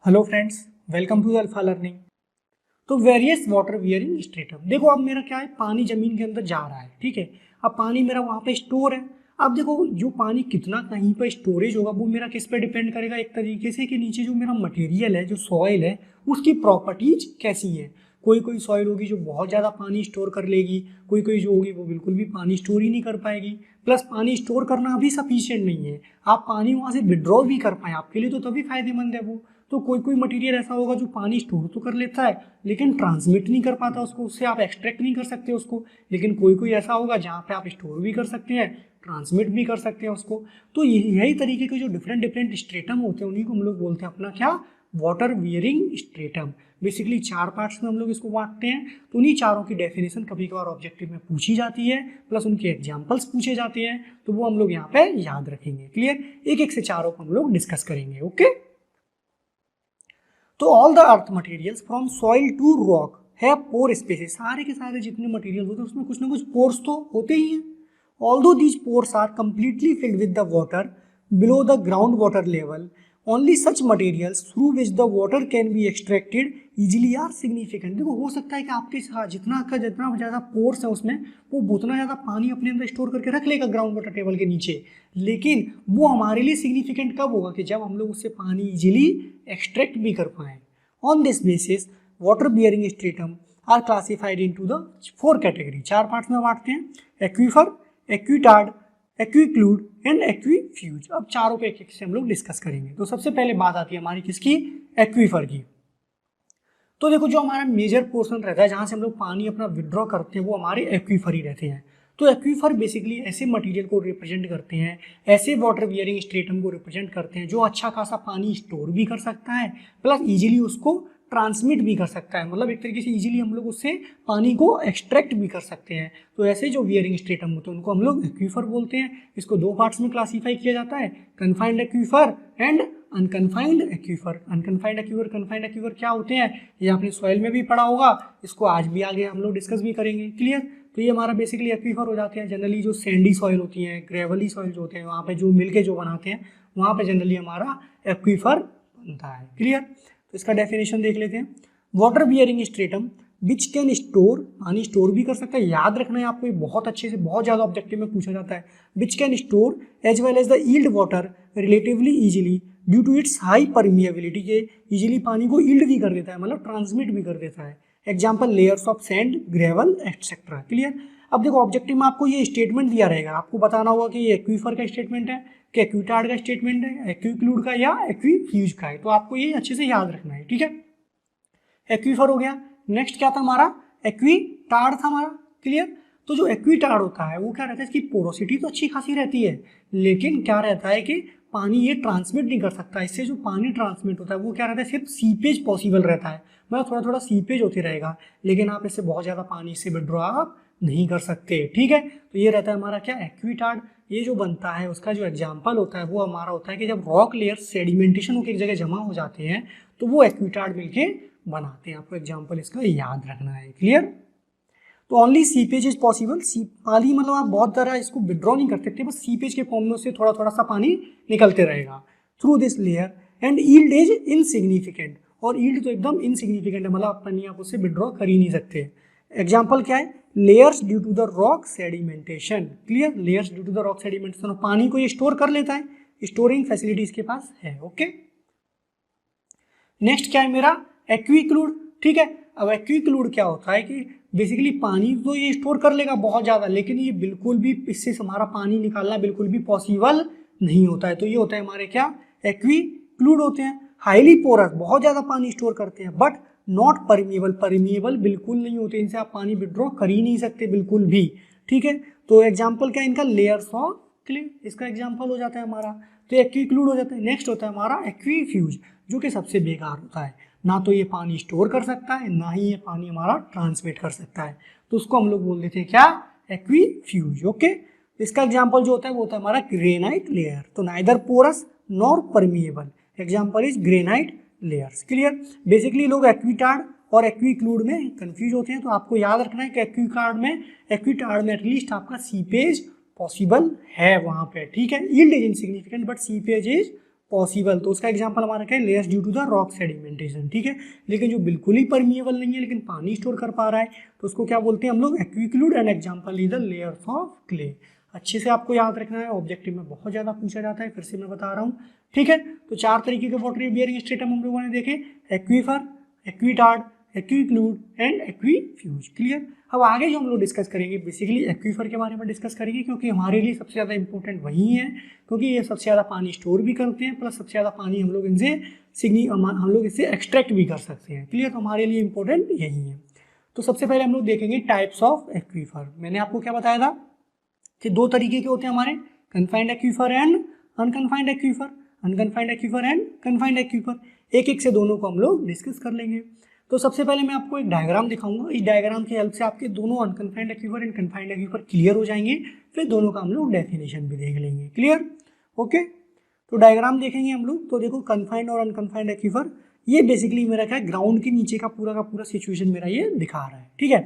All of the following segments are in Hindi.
Hello friends, welcome to Alpha Learning. तो वेरियस वाटर वियरिंग स्ट्रेटम। देखो अब मेरा क्या है, पानी जमीन के अंदर जा रहा है, ठीक है। अब पानी मेरा वहाँ पे स्टोर है। अब देखो जो पानी कितना कहीं पर स्टोरेज होगा वो मेरा किस पे डिपेंड करेगा, एक तरीके से कि नीचे जो मेरा मटेरियल है, जो सॉइल है, उसकी प्रॉपर्टीज कैसी है। कोई कोई सॉइल होगी जो बहुत ज़्यादा पानी स्टोर कर लेगी, कोई कोई जो होगी वो बिल्कुल भी पानी स्टोर ही नहीं कर पाएगी। प्लस पानी स्टोर करना भी सफिशियंट नहीं है, आप पानी वहाँ से विड्रॉ भी कर पाएँ आपके लिए तो तभी फायदेमंद है वो। तो कोई कोई मटेरियल ऐसा होगा जो पानी स्टोर तो कर लेता है लेकिन ट्रांसमिट नहीं कर पाता उसको, उससे आप एक्सट्रैक्ट नहीं कर सकते उसको। लेकिन कोई कोई ऐसा होगा जहाँ पे आप स्टोर भी कर सकते हैं, ट्रांसमिट भी कर सकते हैं उसको। तो यही तरीके के जो डिफरेंट डिफरेंट स्ट्रेटम होते हैं उन्हीं को हम लोग बोलते हैं अपना क्या, water bearing stratum. Basically 4 parts में हम लोग इसको बांटते हैं। तो उन्हीं चारों की डेफिनेशन कभी कभार ऑब्जेक्टिव में पूछी जाती है, प्लस उनके एग्जाम्पल्स पूछे जाते हैं, तो वो हम लोग यहाँ पे याद रखेंगे। क्लियर, एक एक से चारों को हम लोग डिस्कस करेंगे। ओके, तो all the earth materials from soil to rock है पोर स्पेसेस। सारे के सारे जितने मटेरियल होते हैं उसमें कुछ ना कुछ पोर्स तो होते ही हैं। Although these pores are completely filled with the water below the ground water level, only such materials through which the water can be extracted easily are significant. देखो हो सकता है कि आपके साथ जितना ज़्यादा पोर्स है उसमें वो उतना ज़्यादा पानी अपने अंदर स्टोर करके रख लेगा ग्राउंड वाटर टेबल के नीचे, लेकिन वो हमारे लिए सिग्निफिकेंट कब होगा कि जब हम लोग उससे पानी इजिली एक्सट्रैक्ट भी कर पाएँ। On this basis water bearing stratum are classified into the 4 category. 4 parts में बांटते हैं, एक्वीफर, एक्वीटार्ड, एक्वीक्लूड एंड एक्वीफ्यूज। अब चारों पे एक एक से हम लोग डिस्कस करेंगे। तो सबसे पहले बात आती है हमारी किसकी, एक्वीफर की। तो देखो जो हमारा मेजर पोर्शन रहता है जहाँ से हम लोग पानी अपना विड्रॉ करते हैं वो हमारे एक्वीफर ही रहते हैं। तो एक्वीफर बेसिकली ऐसे मटेरियल को रिप्रेजेंट करते हैं, ऐसे वाटर बियरिंग स्ट्रेटम को रिप्रेजेंट करते हैं जो अच्छा खासा पानी स्टोर भी कर सकता है, प्लस इजीली उसको ट्रांसमिट भी कर सकता है। मतलब एक तरीके से इजीली हम लोग उससे पानी को एक्सट्रैक्ट भी कर सकते हैं। तो ऐसे जो बियरिंग स्ट्रेटम होते हैं उनको हम लोग एक्वीफर बोलते हैं। इसको 2 पार्ट्स में क्लासीफाई किया जाता है, confined aquifer and unconfined aquifer. Unconfined aquifer, confined aquifer क्या होते हैं ये आपने सॉइल में भी पढ़ा होगा, इसको आज भी आगे हम लोग डिस्कस भी करेंगे। क्लियर, तो ये हमारा बेसिकली एक्वीफर हो जाते हैं। जनरली जो सैंडी सॉइल होती हैं, ग्रेवली सॉइल जो होते हैं, वहाँ पे जो मिलके जो बनाते हैं वहाँ पे जनरली हमारा एक्वीफर बनता है। क्लियर, तो इसका डेफिनेशन देख लेते हैं। Water bearing stratum which can store, पानी स्टोर भी कर सकता है, याद रखना है आपको, ये बहुत अच्छे से बहुत ज़्यादा ऑब्जेक्टिव में पूछा जाता है। Which can store as well as the yield water relatively easily due to its high permeability, के इजीली पानी को यील्ड भी कर देता है, मतलब ट्रांसमिट भी कर देता है। Example layers of sand, gravel etcetera. Clear, अब देखो ऑब्जेक्टिव में आपको ये स्टेटमेंट दिया रहेगा, आपको बताना होगा कि ये एक्वीफर का स्टेटमेंट है, कि एक्वीटार्ड का स्टेटमेंट है, एक्वीक्लूड का या एक्वीफ्यूज का है। तो आपको ये अच्छे से याद रखना है, ठीक है। एक्वीफर हो गया, नेक्स्ट क्या था हमारा, एक्वीटार्ड था हमारा। क्लियर, तो जो एक्वीटार्ड होता है वो क्या रहता है, इसकी पोरोसिटी तो अच्छी खासी रहती है, लेकिन क्या रहता है कि पानी ये ट्रांसमिट नहीं कर सकता। इससे जो पानी ट्रांसमिट होता है वो क्या रहता है, सिर्फ सीपेज पॉसिबल रहता है, मतलब थोड़ा थोड़ा सीपेज होते रहेगा, लेकिन आप इससे बहुत ज़्यादा पानी से विड्रॉ आप नहीं कर सकते। ठीक है, तो ये रहता है हमारा क्या, एक्वीटार्ड। ये जो बनता है उसका जो एग्जाम्पल होता है वो हमारा होता है कि जब रॉक लेयर सेडिमेंटेशन होकर एक जगह जमा हो जाते हैं तो वो एक्वीटार्ड मिलके बनाते हैं। आपको एग्जाम्पल इसका याद रखना है। क्लियर, तो ओनली सीपेज इज पॉसिबल। पानी मतलब आप बहुत ज़्यादा इसको विड्रॉ नहीं कर सकते, बस सीपेज के फॉर्म में उससे थोड़ा थोड़ा सा पानी निकलते रहेगा through this layer, and yield is insignificant. और यील्ड तो एकदम इनसिग्निफिकेंट है, मतलब पानी आप उससे विड्रॉ कर ही नहीं सकते। एग्जाम्पल क्या है, layers due to the rock sedimentation. Clear, layers due to the rock sedimentation, पानी को ये स्टोर कर लेता है, स्टोरिंग फैसिलिटी इसके पास है। ओके, नेक्स्ट क्या है मेरा, एक्वीक्लूड। ठीक है, अब एक्वीक्लूड क्या होता है कि बेसिकली पानी तो ये स्टोर कर लेगा बहुत ज़्यादा, लेकिन ये बिल्कुल भी इससे हमारा पानी निकालना बिल्कुल भी पॉसिबल नहीं होता है। तो ये होता है हमारे क्या, एक्वीक्लूड होते हैं। हाईली पोरस, बहुत ज़्यादा पानी स्टोर करते हैं, बट नॉट परमिएबल, परमिएबल बिल्कुल नहीं होते, इनसे आप पानी विड्रॉ कर ही नहीं सकते बिल्कुल भी। ठीक है, तो एग्जाम्पल क्या है इनका, लेयर्स ऑफ क्ले, इसका एग्जाम्पल हो जाता है हमारा। तो एक्वीक्लूड हो जाता है। नेक्स्ट होता है हमारा एक्वीफ्यूज, जो कि सबसे बेकार होता है, ना तो ये पानी स्टोर कर सकता है ना ही ये पानी हमारा ट्रांसमिट कर सकता है, तो उसको हम लोग बोल देते हैं क्या, एक्वीफ्यूज। ओके, इसका एग्जाम्पल जो होता है वो होता है हमारा ग्रेनाइट लेयर। तो neither porous nor permeable, example is granite layers. Clear, basically लोग एक्वीटार्ड और एक्वीक्लूड में कंफ्यूज होते हैं, तो आपको याद रखना है कि एक्वीटार्ड में एटलीस्ट आपका सीपेज पॉसिबल है वहाँ पे। ठीक है, yield is insignificant but seepage is possible, तो उसका एग्जांपल हमारा क्या है, layers due to the rock sedimentation, ठीक है। लेकिन जो बिल्कुल ही परमिएबल नहीं है लेकिन पानी स्टोर कर पा रहा है तो उसको क्या बोलते हैं हम लोग, aquiclude, and example is the layers of clay. अच्छे से आपको याद रखना है, ऑब्जेक्टिव में बहुत ज़्यादा पूछा जाता है, फिर से मैं बता रहा हूँ, ठीक है। तो 4 तरीके के वाटर बियरिंग स्ट्रेटम हम लोगों ने देखे, एक्वीफर, एक्वीटार्ड, एक्वीक्लूड एंड एक्वीफ्यूज, क्लियर। अब आगे जो हम लोग डिस्कस करेंगे बेसिकली एक्वीफर के बारे में डिस्कस करेंगे, क्योंकि हमारे लिए सबसे ज़्यादा इंपॉर्टेंट वही है, क्योंकि ये सबसे ज़्यादा पानी स्टोर भी करते हैं, प्लस सबसे ज़्यादा पानी हम लोग इनसे हम लोग इससे एक्सट्रैक्ट भी कर सकते हैं, क्लियर। तो हमारे लिए इंपॉर्टेंट यही है। तो सबसे पहले हम लोग देखेंगे टाइप्स ऑफ एक्वीफर। मैंने आपको क्या बताया था कि 2 तरीके के होते हैं हमारे, confined aquifer and unconfined aquifer, unconfined aquifer and confined aquifer. एक एक से दोनों को हम लोग डिस्कस कर लेंगे। तो सबसे पहले मैं आपको एक डायग्राम दिखाऊंगा, इस डायग्राम की हेल्प से आपके दोनों unconfined aquifer and confined aquifer clear हो जाएंगे, फिर दोनों का हम लोग डेफिनेशन भी देख लेंगे, क्लियर, ओके। तो डायग्राम देखेंगे हम लोग, तो देखो कन्फाइंड और अनकन्फाइंड एक्वीफर, ये बेसिकली मेरा क्या है, ग्राउंड के नीचे का पूरा सिचुएशन मेरा ये दिखा रहा है, ठीक है।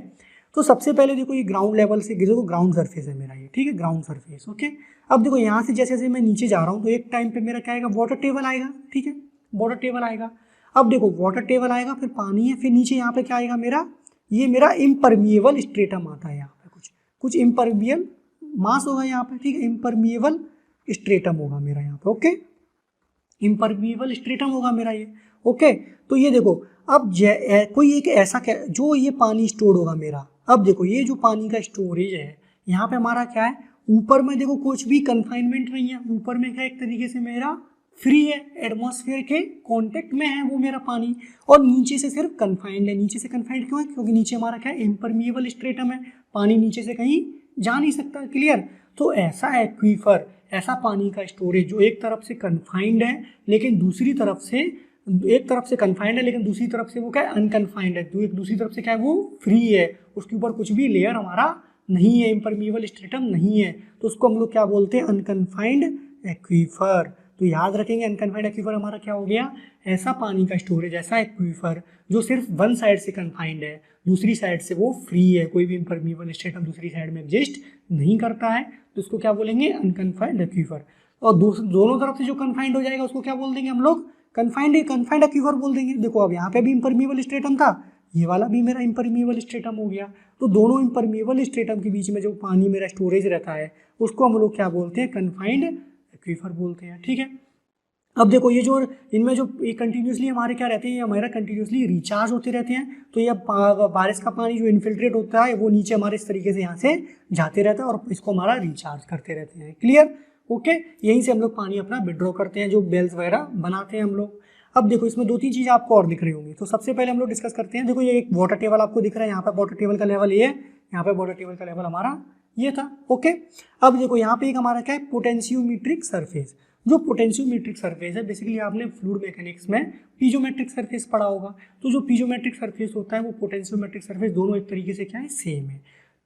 तो सबसे पहले देखो ये ग्राउंड लेवल से, देखो ग्राउंड सरफेस है मेरा ये, ठीक है, ग्राउंड सरफेस, ओके। अब देखो यहाँ से जैसे जैसे मैं नीचे जा रहा हूँ तो एक टाइम पे मेरा क्या आएगा, वाटर टेबल आएगा, ठीक है, वाटर टेबल आएगा। अब देखो वाटर टेबल आएगा, फिर पानी है, फिर नीचे यहाँ पे क्या आएगा मेरा, ये मेरा इम्परमिएबल स्ट्रेटम आता है, यहाँ पे कुछ इम्परमिएबल मास होगा यहाँ पे, ठीक है, इम्परमिएबल स्ट्रेटम होगा मेरा यहाँ पे, ओके, इम्परमिएबल स्ट्रेटम होगा मेरा ये, ओके। तो ये देखो अब कोई एक ऐसा जो ये पानी स्टोर होगा मेरा, अब देखो ये जो पानी का स्टोरेज है यहाँ पे हमारा क्या है, ऊपर में देखो कुछ भी कन्फाइनमेंट नहीं है, ऊपर में क्या एक तरीके से मेरा फ्री है, एटमॉस्फेयर के कांटेक्ट में है वो मेरा पानी, और नीचे से सिर्फ कन्फाइंड है। नीचे से कन्फाइंड क्यों है, क्योंकि नीचे हमारा क्या है, इम्परमिएबल स्ट्रेटम है, पानी नीचे से कहीं जा नहीं सकता, क्लियर। तो ऐसा एक्वीफर, ऐसा पानी का स्टोरेज जो एक तरफ से कन्फाइंड है लेकिन दूसरी तरफ से, एक तरफ से कन्फाइंड है लेकिन दूसरी तरफ से वो क्या है, अनकन्फाइंड है, तो एक दूसरी तरफ से क्या है, वो फ्री है, उसके ऊपर कुछ भी लेयर हमारा नहीं है, इम्परमिएबल स्ट्रेटम नहीं है, तो उसको हम लोग क्या बोलते हैं, अनकन्फाइंड एक्वीफर। तो याद रखेंगे अनकन्फाइंड एक्वीफर हमारा क्या हो गया, ऐसा पानी का स्टोरेज, ऐसा एक्वीफर जो सिर्फ वन साइड से कन्फाइंड है, दूसरी साइड से वो फ्री है, कोई भी इम्परमिएबल स्ट्रेटम दूसरी साइड में एग्जिस्ट नहीं करता है, तो उसको क्या बोलेंगे, अनकन्फाइंड एक्वीफर। और दोनों तरफ से जो कन्फाइंड हो जाएगा उसको क्या बोल देंगे हम लोग, कन्फाइंड एक्वीफर बोल देंगे। देखो अब यहाँ पे भी इम्परमिएबल स्ट्रेटम था, ये वाला भी मेरा इम्परमिएबल स्ट्रेटम हो गया, तो दोनों इम्परमिएबल स्ट्रेटम के बीच में जो पानी मेरा स्टोरेज रहता है उसको हम लोग क्या बोलते हैं, कन्फाइंड एक्वीफर बोलते हैं, ठीक है। अब देखो ये जो इनमें जो ये कंटिन्यूसली हमारे क्या रहते हैं, ये हमारा कंटिन्यूसली रिचार्ज होते रहते हैं, तो ये बारिश का पानी जो इन्फिल्ट्रेट होता है वो नीचे हमारे इस तरीके से यहाँ से जाते रहता है और इसको हमारा रिचार्ज करते रहते हैं, क्लियर, ओके। यहीं से हम लोग पानी अपना विड्रॉ करते हैं, जो बेल्स वगैरह बनाते हैं हम लोग। अब देखो इसमें 2-3 चीज़ें आपको और दिख रही होंगी, तो सबसे पहले हम लोग डिस्कस करते हैं। देखो ये एक वाटर टेबल आपको दिख रहा है, यहाँ पे वाटर टेबल का लेवल ये है, यहाँ पे वाटर टेबल का लेवल हमारा ये था, ओके। अब देखो यहाँ पे एक हमारा क्या है, पोटेंशियोमीट्रिक सरफेस। जो पोटेंशियोमीट्रिक सरफेस है, बेसिकली आपने फ्लूइड मैकेनिक्स में पीजोमेट्रिक सरफेस पढ़ा होगा, तो जो पीजोमेट्रिक सरफेस होता है वो पोटेंशियोमेट्रिक सरफेस, दोनों एक तरीके से क्या है, सेम है।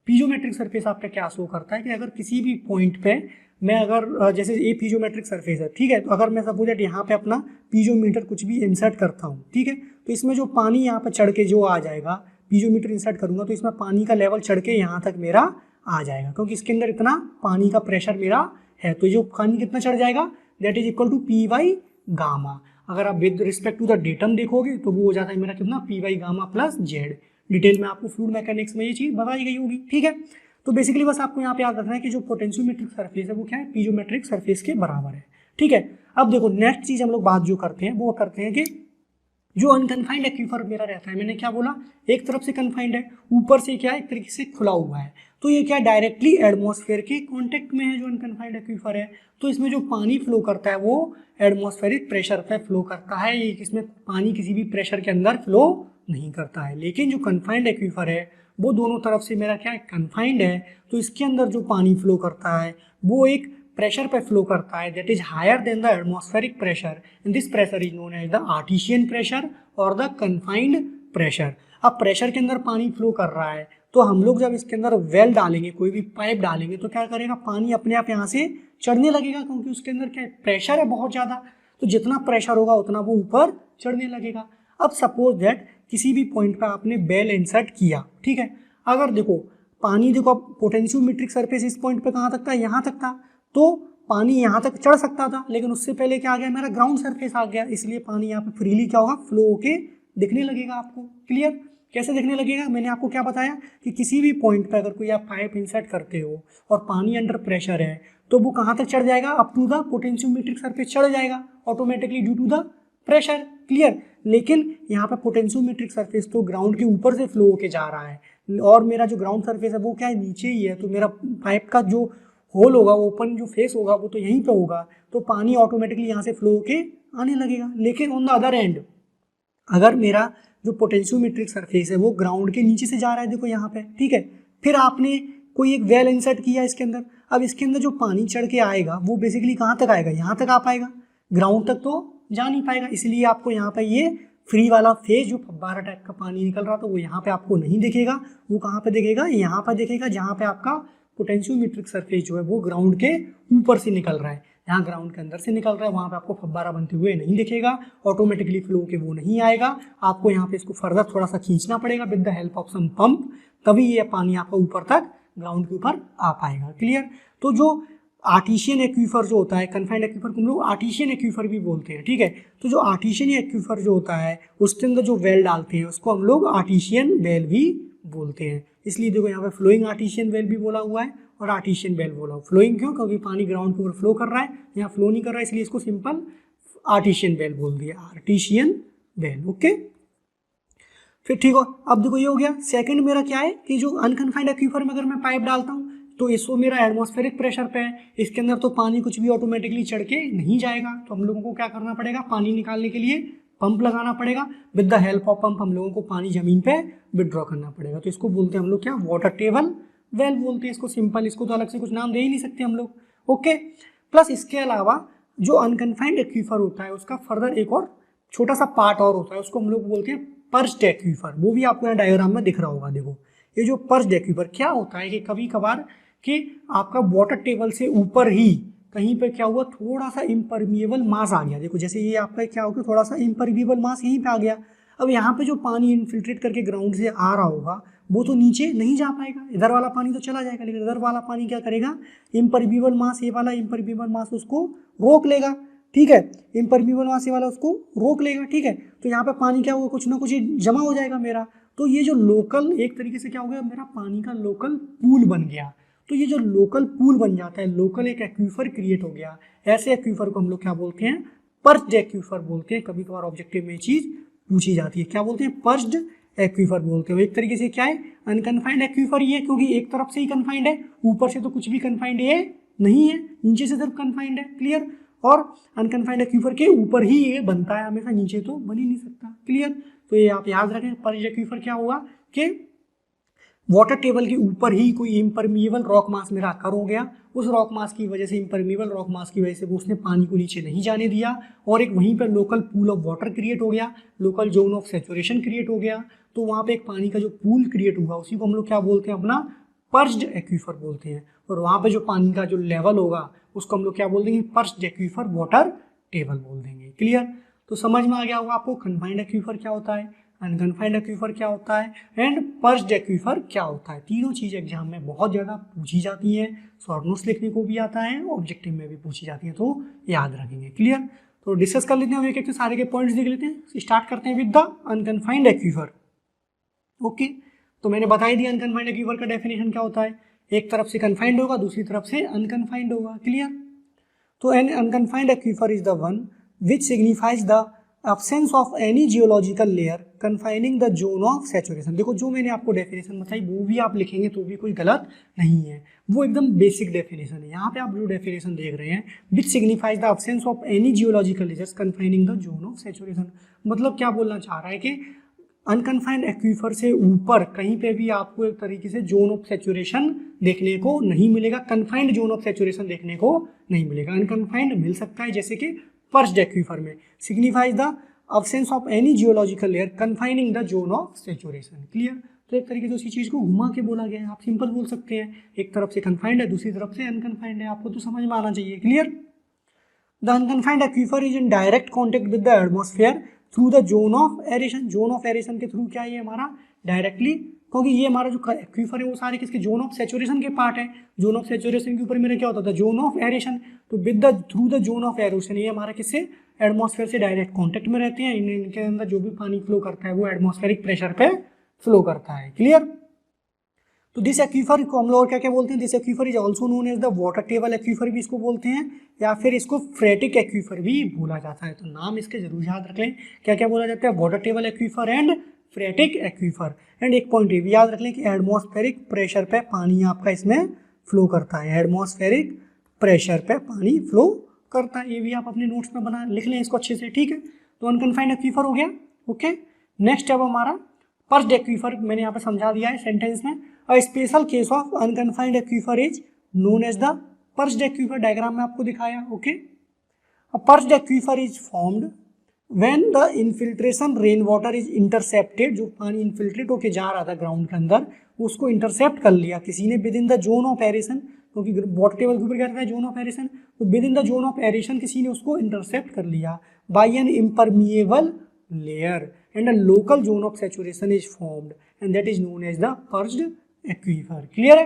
पीजोमेट्रिक सरफेस आपका क्या शो करता है कि अगर किसी भी पॉइंट पे मैं अगर जैसे ये पीजोमेट्रिक सरफेस है, ठीक है, तो अगर मैं सपोज दैट यहाँ पे अपना पीजोमीटर कुछ भी इंसर्ट करता हूँ, ठीक है, तो इसमें जो पानी यहाँ पे चढ़ के जो आ जाएगा, पीजोमीटर इंसर्ट करूँगा तो इसमें पानी का लेवल चढ़ के यहाँ तक मेरा आ जाएगा, क्योंकि इसके अंदर इतना पानी का प्रेशर मेरा है, तो जो पानी कितना चढ़ जाएगा, that is equal to P by gamma. अगर आप with respect to the datum देखोगे तो वो हो जाता है मेरा कितना, P by gamma plus Z. Detail में आपको फ्लूइड मैकेनिक्स में ये चीज़ बताई गई होगी, ठीक है। तो बेसिकली बस आपको यहाँ पे याद रखना है कि जो पोटेंशियोमेट्रिक सरफेस है वो क्या है, पीजोमेट्रिक सरफेस के बराबर है, ठीक है। अब देखो नेक्स्ट चीज़ हम लोग बात जो करते हैं वो करते हैं कि जो अनकन्फाइंड एक्वीफर मेरा रहता है, मैंने क्या बोला, एक तरफ से कन्फाइंड है, ऊपर से क्या है, एक तरीके से खुला हुआ है, तो ये क्या डायरेक्टली एटमॉस्फेयर के कांटेक्ट में है जो अनकन्फाइंड एक्वीफर है, तो इसमें जो पानी फ्लो करता है वो एटमॉस्फेरिक प्रेशर पे फ्लो करता है, इसमें पानी किसी भी प्रेशर के अंदर फ्लो नहीं करता है। लेकिन जो कन्फाइंड एक्वीफर है वो दोनों तरफ से मेरा क्या है, कन्फाइंड है, तो इसके अंदर जो पानी फ्लो करता है वो एक प्रेशर पे फ्लो करता है, that is higher than the atmospheric pressure, and this pressure is known as the artesian pressure और द कन्फाइंड प्रेशर। अब प्रेशर के अंदर पानी फ्लो कर रहा है, तो हम लोग जब इसके अंदर वेल डालेंगे, कोई भी पाइप डालेंगे, तो क्या करेगा, पानी अपने आप यहाँ से चढ़ने लगेगा, क्योंकि उसके अंदर क्या प्रेशर है बहुत ज़्यादा, तो जितना प्रेशर होगा उतना वो ऊपर चढ़ने लगेगा। अब सपोज दैट किसी भी पॉइंट पर आपने बेल इंसर्ट किया, ठीक है, अगर देखो पानी, देखो अब पोटेंशियोमीट्रिक सरफेस इस पॉइंट पे कहाँ तक था, यहाँ तक था, तो पानी यहाँ तक चढ़ सकता था, लेकिन उससे पहले क्या आ गया, मेरा ग्राउंड सरफेस आ गया, इसलिए पानी यहाँ पे फ्रीली क्या होगा, फ्लो होके दिखने लगेगा आपको। क्लियर? कैसे दिखने लगेगा, मैंने आपको क्या बताया कि किसी भी पॉइंट पे अगर कोई आप पाइप इंसर्ट करते हो और पानी अंडर प्रेशर है तो वो कहाँ तक चढ़ जाएगा, up to the potentiometric surface चढ़ जाएगा automatically due to the pressure. Clear? लेकिन यहाँ पे पोटेंशियोमीट्रिक सरफेस तो ग्राउंड के ऊपर से फ्लो होके जा रहा है और मेरा जो ग्राउंड सरफेस है वो क्या है, नीचे ही है, तो मेरा पाइप का जो होल होगा, ओपन जो फेस होगा वो तो यहीं पे होगा, तो पानी ऑटोमेटिकली यहाँ से फ्लो होके आने लगेगा। लेकिन ऑन द अदर एंड अगर मेरा जो पोटेंशियोमीट्रिक सरफेस है वो ग्राउंड के नीचे से जा रहा है, देखो यहाँ पे, ठीक है, फिर आपने कोई एक वेल इंसर्ट किया इसके अंदर, अब इसके अंदर जो पानी चढ़ के आएगा वो बेसिकली कहाँ तक आएगा, यहाँ तक आ पाएगा, ग्राउंड तक तो जा नहीं पाएगा। इसलिए आपको यहाँ पे ये फ्री वाला फेज जो फब्बारा टाइप का पानी निकल रहा था वो यहाँ पे आपको नहीं दिखेगा, वो कहाँ पे दिखेगा, यहाँ पे दिखेगा, जहाँ पे आपका पोटेंशियोमीट्रिक सरफेस जो है वो ग्राउंड के ऊपर से निकल रहा है। यहाँ ग्राउंड के अंदर से निकल रहा है, वहाँ पे आपको फब्बारा बनते हुए नहीं दिखेगा, ऑटोमेटिकली फ्लो के वो नहीं आएगा, आपको यहाँ पे इसको फर्दर थोड़ा सा खींचना पड़ेगा with the help of some pump, तभी ये पानी आपका ऊपर तक ग्राउंड के ऊपर आ पाएगा। क्लियर? तो जो आर्टिशियन एक्वीफर जो होता है, कन्फाइंड एक्वीफर को हम लोग आर्टिशियन एक्वीफर भी बोलते हैं, ठीक है। तो जो आर्टिशियन एक्वीफर जो होता है उसके अंदर जो वेल डालते हैं उसको हम लोग आर्टिशियन वेल भी बोलते हैं। इसलिए देखो यहाँ पे फ्लोइंग आर्टिशियन वेल भी बोला हुआ है और आर्टिशियन वेल बोला। फ्लोइंग क्यों? क्योंकि पानी ग्राउंड के ऊपर फ्लो कर रहा है, यहाँ फ्लो नहीं कर रहा है, इसलिए इसको सिंपल आर्टिशियन वेल बोल दिया, आर्टिशियन वेल। ओके, फिर ठीक हो। अब देखो ये हो गया। सेकंड मेरा क्या है कि जो अनकन्फाइंड एक्वीफर में अगर मैं पाइप डालता हूँ तो इसको मेरा एटमॉस्फेरिक प्रेशर पे है, इसके अंदर तो पानी कुछ भी ऑटोमेटिकली चढ़ के नहीं जाएगा, तो हम लोगों को क्या करना पड़ेगा, पानी निकालने के लिए पंप लगाना पड़ेगा। With the help of pump हम लोगों को पानी जमीन पे विड्रॉ करना पड़ेगा, तो इसको बोलते हैं हम लोग क्या, वाटर टेबल वेल बोलते हैं इसको, सिंपल, इसको तो अलग से कुछ नाम दे ही नहीं सकते हम लोग। ओके, प्लस इसके अलावा जो अनकन्फाइंड एक्वीफर होता है उसका फर्दर एक और छोटा सा पार्ट और होता है, उसको हम लोग बोलते हैं पर्च्ड एक्वीफर। वो भी आपको यहाँ डायग्राम में दिख रहा होगा। देखो ये जो पर्च्ड एक्वीफर क्या होता है कि कभी कभार कि आपका वाटर टेबल से ऊपर ही कहीं पे क्या हुआ, थोड़ा सा इम्परमिएबल मास आ गया। देखो जैसे ये आपका क्या होगा, थोड़ा सा इम्परमिएबल मास यहीं पे आ गया। अब यहाँ पे जो पानी इनफिल्ट्रेट करके ग्राउंड से आ रहा होगा वो तो नीचे नहीं जा पाएगा, इधर वाला पानी तो चला जाएगा, लेकिन इधर वाला पानी क्या करेगा, इम्परमिएबल मास, ये वाला इम्परमिएबल मास उसको रोक लेगा। ठीक है, इम्परमिएबल मास ये वाला उसको रोक लेगा। ठीक है, तो यहाँ पे पानी क्या होगा, कुछ ना कुछ जमा हो जाएगा मेरा। तो ये जो लोकल एक तरीके से क्या हो गया, मेरा पानी का लोकल पूल बन गया। तो ये जो लोकल पूल बन जाता है, लोकल एक एक्वीफर क्रिएट हो गया। ऐसे एक्वीफर को हम लोग क्या बोलते हैं, पर्च्ड एक्वीफर बोलते हैं। कभी कभार ऑब्जेक्टिव में चीज पूछी जाती है, क्या बोलते हैं, पर्च्ड एक्वीफर बोलते हैं। एक तरीके से क्या है, अनकन्फाइंड एक्वीफर ये, क्योंकि एक तरफ से ही कन्फाइंड है, ऊपर से तो कुछ भी कन्फाइंड ये नहीं है, नीचे से सिर्फ कन्फाइंड है। क्लियर? और अनकन्फाइंड एक्वीफर के ऊपर ही ये बनता है हमेशा, नीचे तो बन ही नहीं सकता। क्लियर? तो ये आप याद रखें, पर्च्ड एक्वीफर क्या होगा कि वाटर टेबल के ऊपर ही कोई इम्परमिएबल रॉक मास मेरा अकर हो गया, उस रॉक मास की वजह से, इम्परमिएबल रॉक मास की वजह से वो उसने पानी को नीचे नहीं जाने दिया और एक वहीं पर local pool of water create हो गया, local zone of saturation create हो गया। तो वहाँ पे एक पानी का जो पूल क्रिएट हुआ उसी को हम लोग क्या बोलते हैं, अपना पर्च्ड एक्वीफर बोलते हैं। और वहाँ पे जो पानी का जो लेवल होगा उसको हम लोग क्या बोल देंगे, पर्च्ड एक्वीफर वाटर टेबल बोल देंगे। क्लियर? तो समझ में आ गया होगा आपको कन्फाइंड एक्वीफर क्या होता है, अनकन्फाइंड एक्वीफर क्या होता है एंड पर्च्ड एक्वीफर क्या होता है। तीनों चीज़ एग्जाम में बहुत ज़्यादा पूछी जाती हैं, शॉर्ट नोट्स लिखने को भी आता है, ऑब्जेक्टिव में भी पूछी जाती है, तो याद रखेंगे। क्लियर? तो डिस्कस कर लेते हैं, एक एक सारे के पॉइंट्स देख लेते हैं। स्टार्ट करते हैं with the unconfined aquifer. Okay, तो मैंने बता ही दिया अनकन्फाइंड एक्वीफर का डेफिनेशन क्या होता है, एक तरफ से कन्फाइंड होगा, दूसरी तरफ से अनकन्फाइंड होगा। क्लियर? तो an unconfined aquifer is the one which signifies the absence of any geological layer confining the zone of saturation। देखो जो मैंने आपको डेफिनेशन बताई वो भी आप लिखेंगे तो भी कोई गलत नहीं है, वो एकदम बेसिक डेफिनेशन है। यहाँ पे आप जो डेफिनेशन देख रहे हैं, which signifies the absence of any geological layers confining the zone of saturation, मतलब क्या बोलना चाह रहा है कि अनकन्फाइंड एक्वीफर से ऊपर कहीं पे भी आपको एक तरीके से जोन ऑफ सैचुरेशन देखने को नहीं मिलेगा, कन्फाइंड जोन ऑफ सैचुरेशन देखने को नहीं मिलेगा। अनकन्फाइंड मिल सकता है, जैसे कि पर्च्ड एक्वीफर में signifies the absence of any geological layer confining the zone of saturation. Clear? तो एक तरीके से उसी चीज को घुमा के बोला गया है, आप सिंपल बोल सकते हैं, एक तरफ से कन्फाइंड है, दूसरी तरफ से अनकन्फाइंड है, आपको तो समझ में आना चाहिए। Clear? The unconfined aquifer is in direct contact with the atmosphere through the zone of aeration. Zone of aeration के थ्रू क्या है, हमारा डायरेक्टली क्योंकि ये हमारा जो एक्वीफर है वो सारे किसके जोन ऑफ सेचुरेशन के पार्ट है। जोन ऑफ सेचुरेशन के ऊपर मेरा क्या होता था, जोन ऑफ एरेशन। तो with the through the zone of aeration ये हमारा किससे, एटमॉस्फेयर से डायरेक्ट कांटेक्ट में रहते हैं। इनके अंदर जो भी पानी फ्लो करता है वो एटमॉस्फेरिक प्रेशर पे फ्लो करता है। क्लियर। तो दिस एक्वीफर को हम लोग क्या क्या बोलते हैं, this aquifer is also known as the water table aquifer भी इसको बोलते हैं, या फिर इसको फ्रेटिक एक्वीफर भी बोला जाता है। तो नाम इसके जरूर याद रख लें, क्या क्या बोला जाता है, water table aquifer and phreatic aquifer. And एक पॉइंट ये भी याद रख लें कि एटमॉस्फेरिक प्रेशर पे पानी आपका इसमें फ्लो करता है, एटमॉस्फेरिक प्रेशर पे पानी फ्लो करता है। ये भी आप अपने नोट्स में बना लिख लें इसको अच्छे से, ठीक है। तो अनकन्फाइंड एक्वीफर हो गया, ओके। नेक्स्ट अब हमारा पर्स्ड एक्वीफर, मैंने यहाँ पे समझा दिया है सेंटेंस में। A special case of unconfined aquifer is known as the perched aquifer, diagram में आपको दिखाया, okay. A perched aquifer is formed when the infiltration rain water is intercepted, जो पानी इनफिल्ट्रेट होकर जा रहा था ग्राउंड के अंदर उसको इंटरसेप्ट कर लिया किसी ने within the zone of aeration, क्योंकि वाटर टेबल के ऊपर क्या रहता है, जोन ऑफ एरेशन। तो within the zone of aeration किसी ने उसको इंटरसेप्ट कर लिया by an impermeable layer and a local zone of saturation is formed and that is known as the purged aquifer. Clear है?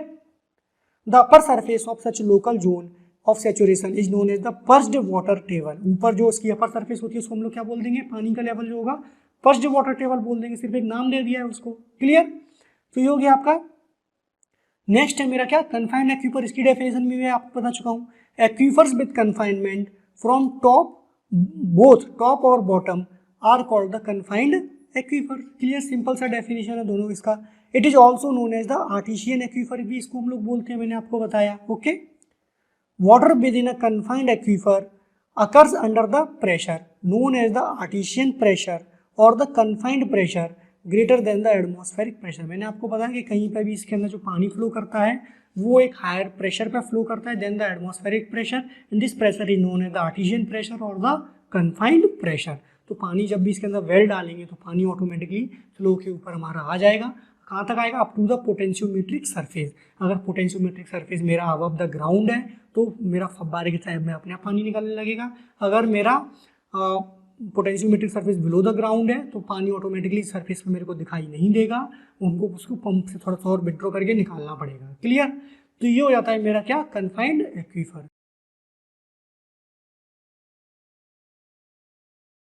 The upper surface of such local zone of saturation is known as the purged water table. ऊपर जो उसकी upper surface होती है उसको हम लोग क्या बोल देंगे, पानी का लेवल जो होगा purged water table बोल देंगे, सिर्फ एक नाम दे दिया है उसको। क्लियर। तो ये हो गया आपका। नेक्स्ट है मेरा क्या, कन्फाइंड एक्वीफर। इसकी डेफिनेशन भी मैं आपको बता चुका हूँ। Aquifers with confinement from top, both top और bottom are called the confined aquifer. Clear, simple सा डेफिनेशन है दोनों इसका। It is also known as the artesian aquifer भी इसको हम लोग बोलते हैं, मैंने आपको बताया, okay. Water within a confined aquifer occurs under the pressure known as the artesian pressure और the confined pressure greater than the atmospheric pressure. मैंने आपको बताया कि कहीं पर भी इसके अंदर जो पानी फ्लो करता है वो एक हायर प्रेशर पर फ्लो करता है than the atmospheric pressure, and this pressure is known as the artesian pressure और द कन्फाइंड प्रेशर। तो पानी जब भी इसके अंदर वेल डालेंगे तो पानी ऑटोमेटिकली फ्लो के ऊपर हमारा आ जाएगा। कहाँ तक आएगा, up to the potentiometric surface. अगर पोटेंशियोमेट्रिक सरफेस मेरा अबव द ग्राउंड है तो मेरा फव्वारे की टाइप में अपने आप पानी निकलने लगेगा। अगर मेरा potentiometric surface below the ground है तो पानी ऑटोमेटिकली सरफेस पे मेरे को दिखाई नहीं देगा, उनको उसको पंप से थोड़ा सा और विड्रॉ करके निकालना पड़ेगा। क्लियर। तो ये हो जाता है मेरा क्या, कन्फाइंड एक्वीफर।